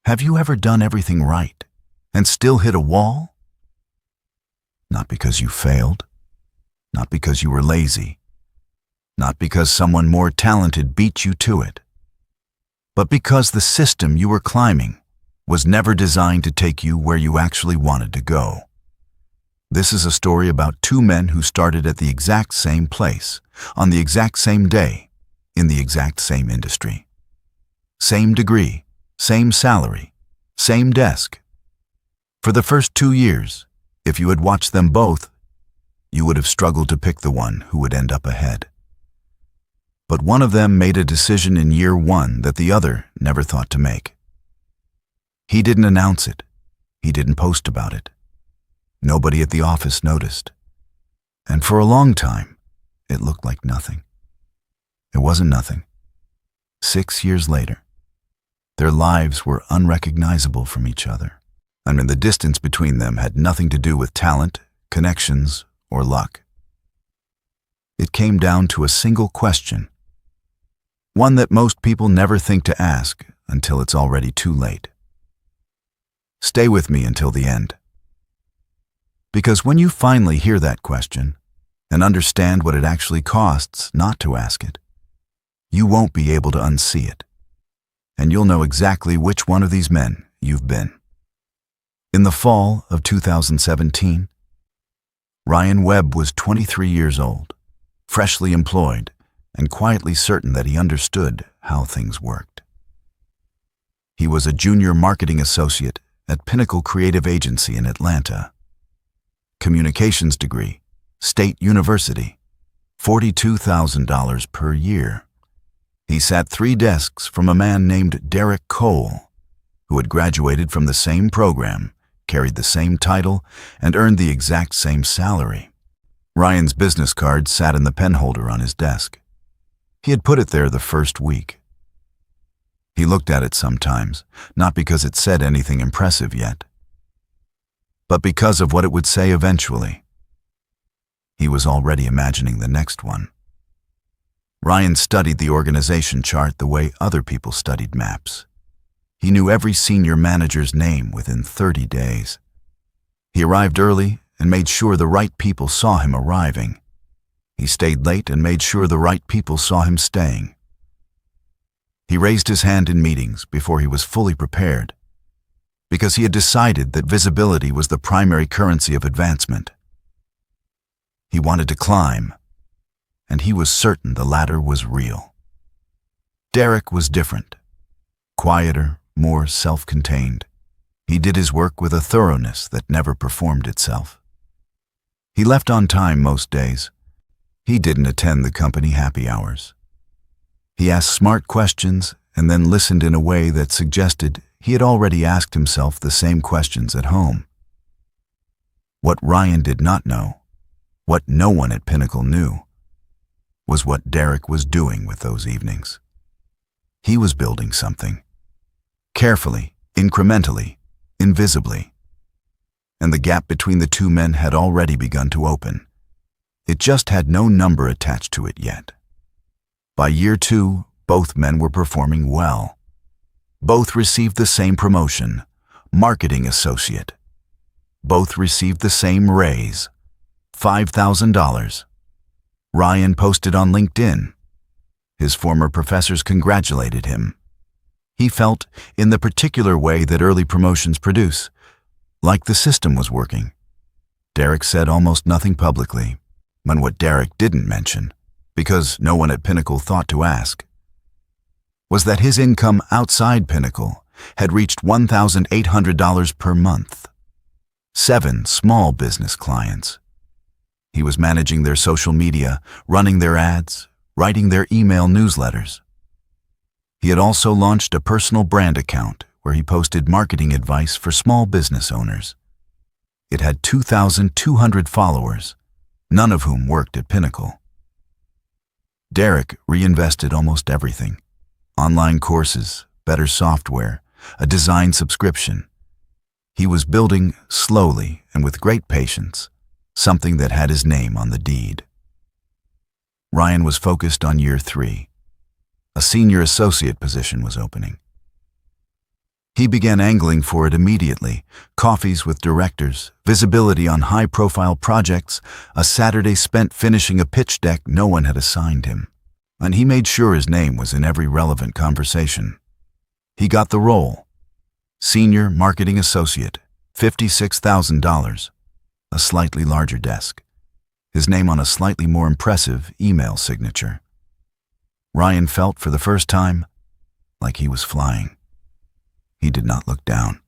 Have you ever done everything right and still hit a wall? Not because you failed, not because you were lazy, not because someone more talented beat you to it, but because the system you were climbing was never designed to take you where you actually wanted to go. This is a story about two men who started at the exact same place, on the exact same day, in the exact same industry. Same degree, same salary, same desk. For the first 2 years, if you had watched them both, you would have struggled to pick the one who would end up ahead. But one of them made a decision in year 1 that the other never thought to make. He didn't announce it. He didn't post about it. Nobody at the office noticed. And for a long time, it looked like nothing. It wasn't nothing. 6 years later, their lives were unrecognizable from each other. I mean, the distance between them had nothing to do with talent, connections, or luck. It came down to a single question, one that most people never think to ask until it's already too late. Stay with me until the end. Because when you finally hear that question and understand what it actually costs not to ask it, you won't be able to unsee it, and you'll know exactly which one of these men you've been. In the fall of 2017, Ryan Webb was 23 years old, freshly employed, and quietly certain that he understood how things worked. He was a junior marketing associate at Pinnacle Creative Agency in Atlanta. Communications degree, State University, $42,000 per year. He sat 3 desks from a man named Derek Cole, who had graduated from the same program, carried the same title, and earned the exact same salary. Ryan's business card sat in the pen holder on his desk. He had put it there the first week. He looked at it sometimes, not because it said anything impressive yet, but because of what it would say eventually. He was already imagining the next one. Ryan studied the organization chart the way other people studied maps. He knew every senior manager's name within 30 days. He arrived early and made sure the right people saw him arriving. He stayed late and made sure the right people saw him staying. He raised his hand in meetings before he was fully prepared, because he had decided that visibility was the primary currency of advancement. He wanted to climb, and he was certain the ladder was real. Derek was different, quieter, more self-contained. He did his work with a thoroughness that never performed itself. He left on time most days. He didn't attend the company happy hours. He asked smart questions and then listened in a way that suggested he had already asked himself the same questions at home. What Ryan did not know, what no one at Pinnacle knew, was what Derek was doing with those evenings. He was building something. Carefully, incrementally, invisibly. And the gap between the two men had already begun to open. It just had no number attached to it yet. By year 2, both men were performing well. Both received the same promotion, marketing associate. Both received the same raise, $5,000. Ryan posted on LinkedIn. His former professors congratulated him. He felt, in the particular way that early promotions produce, like the system was working. Derek said almost nothing publicly, and what Derek didn't mention, because no one at Pinnacle thought to ask, was that his income outside Pinnacle had reached $1,800 per month. 7 small business clients. He was managing their social media, running their ads, writing their email newsletters. He had also launched a personal brand account where he posted marketing advice for small business owners. It had 2,200 followers, none of whom worked at Pinnacle. Derek reinvested almost everything: online courses, better software, a design subscription. He was building slowly and with great patience something that had his name on the deed. Ryan was focused on year 3. A senior associate position was opening. He began angling for it immediately. Coffees with directors, visibility on high-profile projects, a Saturday spent finishing a pitch deck no one had assigned him. And he made sure his name was in every relevant conversation. He got the role. Senior Marketing Associate, $56,000. A slightly larger desk. His name on a slightly more impressive email signature. Ryan felt for the first time like he was flying. He did not look down.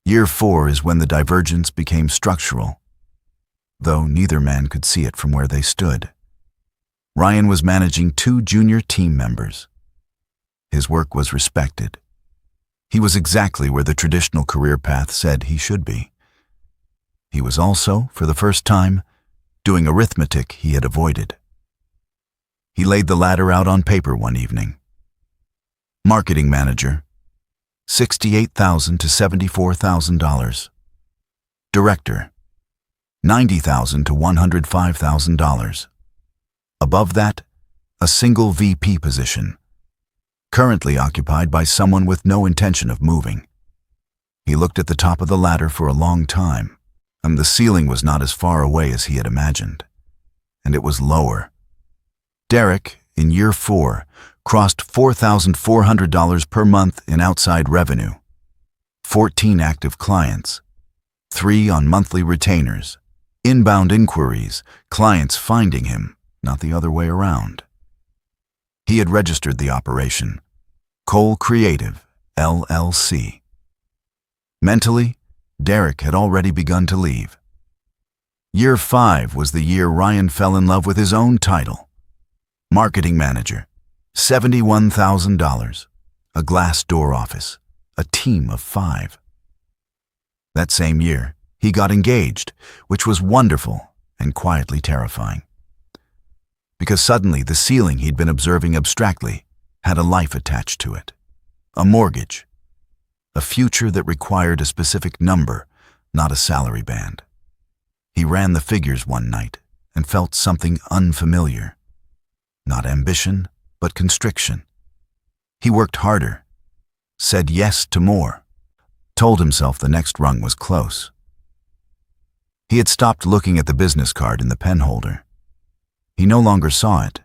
Year 4 is when the divergence became structural, though neither man could see it from where they stood. Ryan was managing 2 junior team members. His work was respected. He was exactly where the traditional career path said he should be. He was also, for the first time, doing arithmetic he had avoided. He laid the ladder out on paper one evening. Marketing manager, $68,000 to $74,000. Director, $90,000 to $105,000. Above that, a single VP position, currently occupied by someone with no intention of moving. He looked at the top of the ladder for a long time, and the ceiling was not as far away as he had imagined, and it was lower. Derek, in year 4, crossed $4,400 per month in outside revenue, 14 active clients, 3 on monthly retainers, inbound inquiries, clients finding him, not the other way around. He had registered the operation, Cole Creative, LLC. Mentally, Derek had already begun to leave. Year 5 was the year Ryan fell in love with his own title. Marketing manager, $71,000, a glass door office, a team of 5. That same year, he got engaged, which was wonderful and quietly terrifying. Because suddenly the ceiling he'd been observing abstractly had a life attached to it. A mortgage. A future that required a specific number, not a salary band. He ran the figures one night and felt something unfamiliar. Not ambition, but constriction. He worked harder, said yes to more, told himself the next rung was close. He had stopped looking at the business card in the pen holder. He no longer saw it.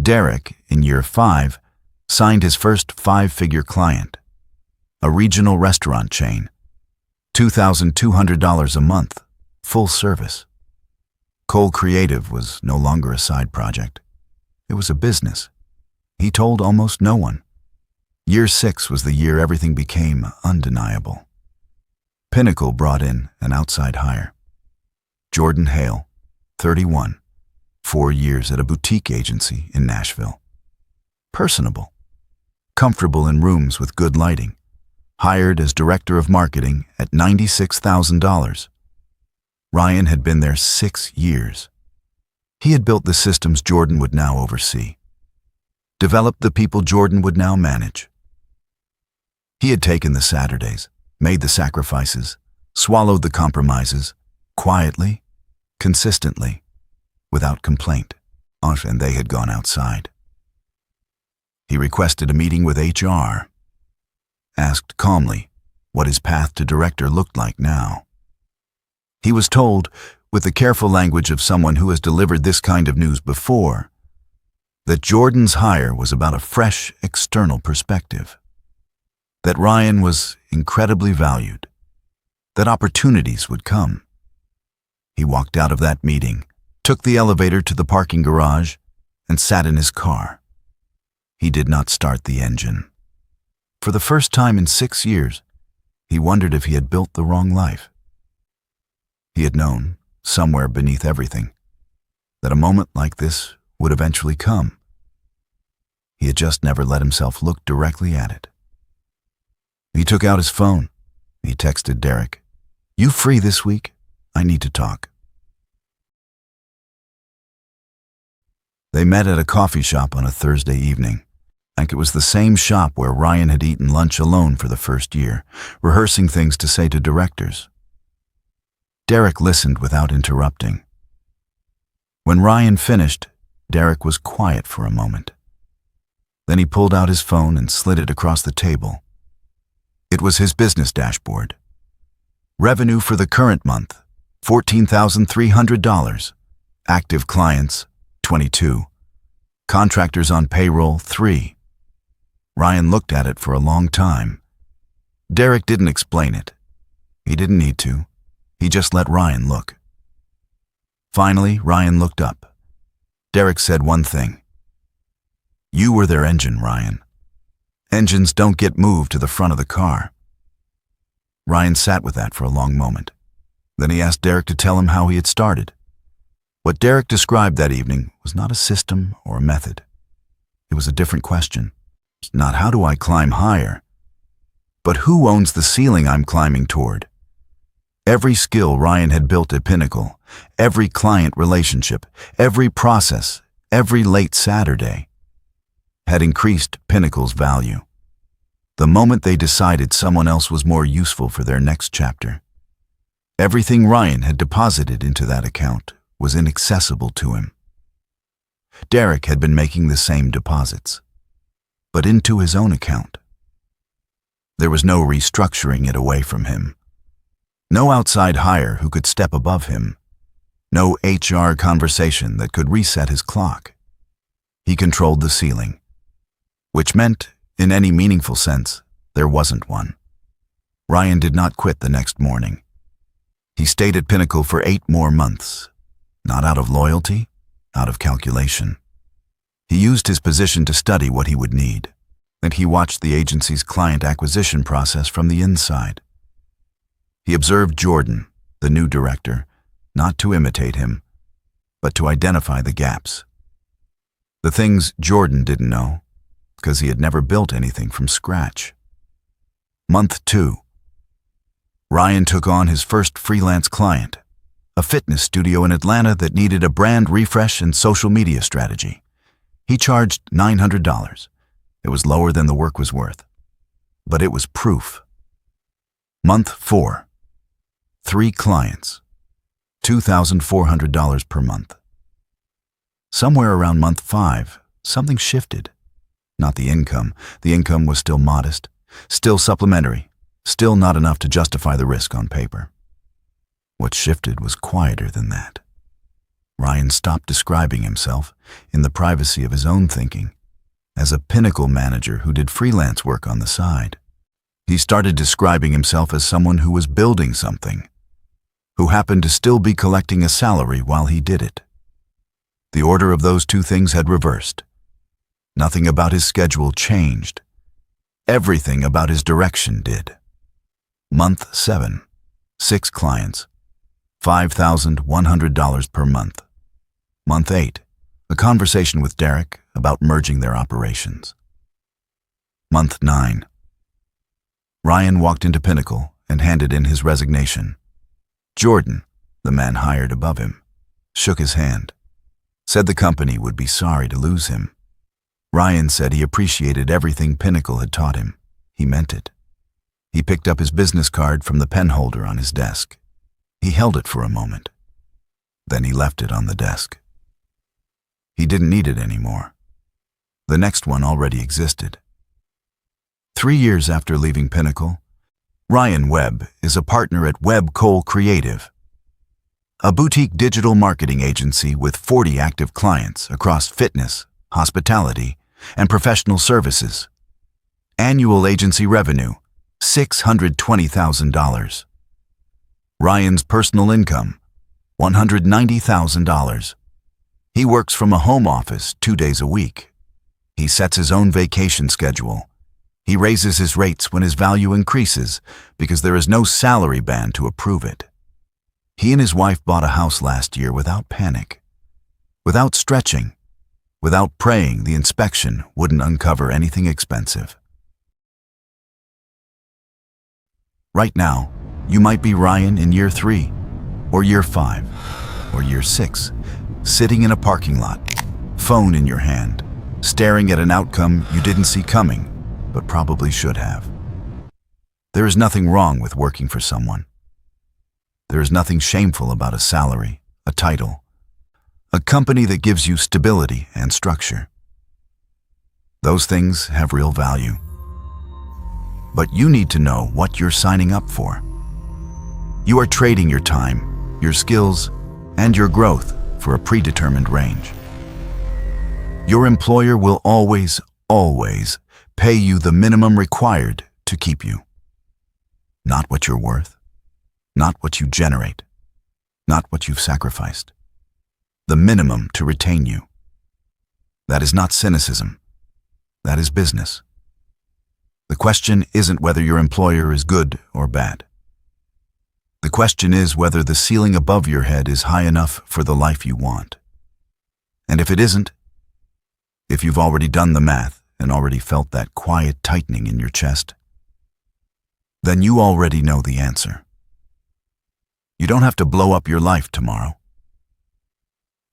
Derek, in year 5, signed his first 5-figure client, a regional restaurant chain, $2,200 a month, full service. Cole Creative was no longer a side project. It was a business. He told almost no one. Year 6 was the year everything became undeniable. Pinnacle brought in an outside hire. Jordan Hale, 31, 4 years at a boutique agency in Nashville. Personable, comfortable in rooms with good lighting, hired as director of marketing at $96,000. Ryan had been there 6 years. He had built the systems Jordan would now oversee, developed the people Jordan would now manage. He had taken the Saturdays, made the sacrifices, swallowed the compromises, quietly, consistently, without complaint, and they had gone outside. He requested a meeting with HR, asked calmly what his path to director looked like now. He was told, with the careful language of someone who has delivered this kind of news before, that Jordan's hire was about a fresh external perspective, that Ryan was incredibly valued, that opportunities would come. He walked out of that meeting, took the elevator to the parking garage, and sat in his car. He did not start the engine. For the first time in 6 years, he wondered if he had built the wrong life. He had known, somewhere beneath everything, that a moment like this would eventually come. He had just never let himself look directly at it. He took out his phone. He texted Derek, "You free this week? I need to talk." They met at a coffee shop on a Thursday evening. Like it was the same shop where Ryan had eaten lunch alone for the first year, rehearsing things to say to directors. Derek listened without interrupting. When Ryan finished, Derek was quiet for a moment. Then he pulled out his phone and slid it across the table. It was his business dashboard. Revenue for the current month, $14,300. Active clients, 22. Contractors on payroll, 3. Ryan looked at it for a long time. Derek didn't explain it. He didn't need to. He just let Ryan look. Finally, Ryan looked up. Derek said one thing. "You were their engine, Ryan. Engines don't get moved to the front of the car." Ryan sat with that for a long moment. Then he asked Derek to tell him how he had started. What Derek described that evening was not a system or a method. It was a different question. Not how do I climb higher, but who owns the ceiling I'm climbing toward? Every skill Ryan had built at Pinnacle, every client relationship, every process, every late Saturday, had increased Pinnacle's value. The moment they decided someone else was more useful for their next chapter, everything Ryan had deposited into that account was inaccessible to him. Derek had been making the same deposits, but into his own account. There was no restructuring it away from him. No outside hire who could step above him. No HR conversation that could reset his clock. He controlled the ceiling, which meant, in any meaningful sense, there wasn't one. Ryan did not quit the next morning. He stayed at Pinnacle for 8 more months, not out of loyalty, out of calculation. He used his position to study what he would need, and he watched the agency's client acquisition process from the inside. He observed Jordan, the new director, not to imitate him, but to identify the gaps. The things Jordan didn't know, because he had never built anything from scratch. Month 2. Ryan took on his first freelance client, a fitness studio in Atlanta that needed a brand refresh and social media strategy. He charged $900. It was lower than the work was worth, but it was proof. Month 4. 3 clients, $2,400 per month. Somewhere around month 5, something shifted. Not the income. The income was still modest, still supplementary, still not enough to justify the risk on paper. What shifted was quieter than that. Ryan stopped describing himself, in the privacy of his own thinking, as a Pinnacle manager who did freelance work on the side. He started describing himself as someone who was building something, who happened to still be collecting a salary while he did it. The order of those two things had reversed. Nothing about his schedule changed. Everything about his direction did. Month 7. 6 clients, $5,100 per month. Month 8. A conversation with Derek about merging their operations. Month 9. Ryan walked into Pinnacle and handed in his resignation. Jordan, the man hired above him, shook his hand, said the company would be sorry to lose him. Ryan said he appreciated everything Pinnacle had taught him. He meant it. He picked up his business card from the pen holder on his desk. He held it for a moment. Then he left it on the desk. He didn't need it anymore. The next one already existed. 3 years after leaving Pinnacle, Ryan Webb is a partner at Webb Cole Creative, a boutique digital marketing agency with 40 active clients across fitness, hospitality, and professional services. Annual agency revenue, $620,000. Ryan's personal income, $190,000. He works from a home office 2 days a week. He sets his own vacation schedule. He raises his rates when his value increases because there is no salary band to approve it. He and his wife bought a house last year without panic, without stretching, without praying the inspection wouldn't uncover anything expensive. Right now, you might be Ryan in year 3, or year 5, or year 6, sitting in a parking lot, phone in your hand, staring at an outcome you didn't see coming, but probably should have. There is nothing wrong with working for someone. There is nothing shameful about a salary, a title, a company that gives you stability and structure. Those things have real value. But you need to know what you're signing up for. You are trading your time, your skills, and your growth for a predetermined range. Your employer will always pay you the minimum required to keep you. Not what you're worth, not what you generate, not what you've sacrificed. The minimum to retain you. That is not cynicism. That is business. The question isn't whether your employer is good or bad. The question is whether the ceiling above your head is high enough for the life you want. And if it isn't, if you've already done the math and already felt that quiet tightening in your chest, then you already know the answer. You don't have to blow up your life tomorrow.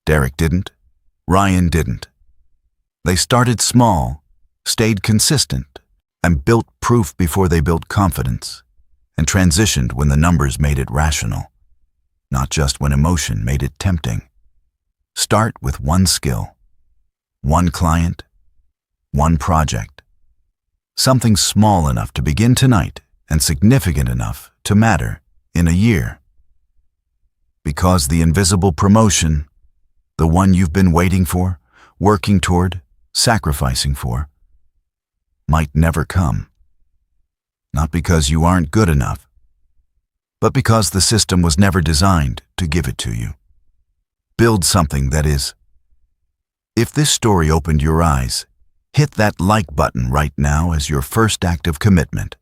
Derek didn't. Ryan didn't. They started small, stayed consistent, and built proof before they built confidence, and transitioned when the numbers made it rational, not just when emotion made it tempting. Start with one skill, one client, one project. Something small enough to begin tonight and significant enough to matter in a year. Because the invisible promotion, the one you've been waiting for, working toward, sacrificing for, might never come. Not because you aren't good enough, but because the system was never designed to give it to you. Build something that is. If this story opened your eyes, hit that like button right now as your first act of commitment.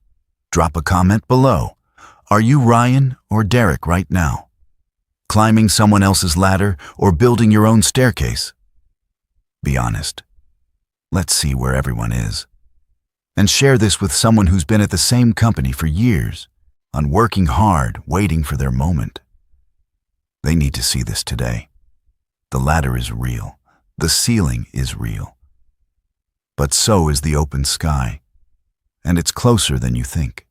Drop a comment below. Are you Ryan or Derek right now? Climbing someone else's ladder or building your own staircase? Be honest. Let's see where everyone is. And share this with someone who's been at the same company for years, on working hard, waiting for their moment. They need to see this today. The ladder is real. The ceiling is real. But so is the open sky, and it's closer than you think.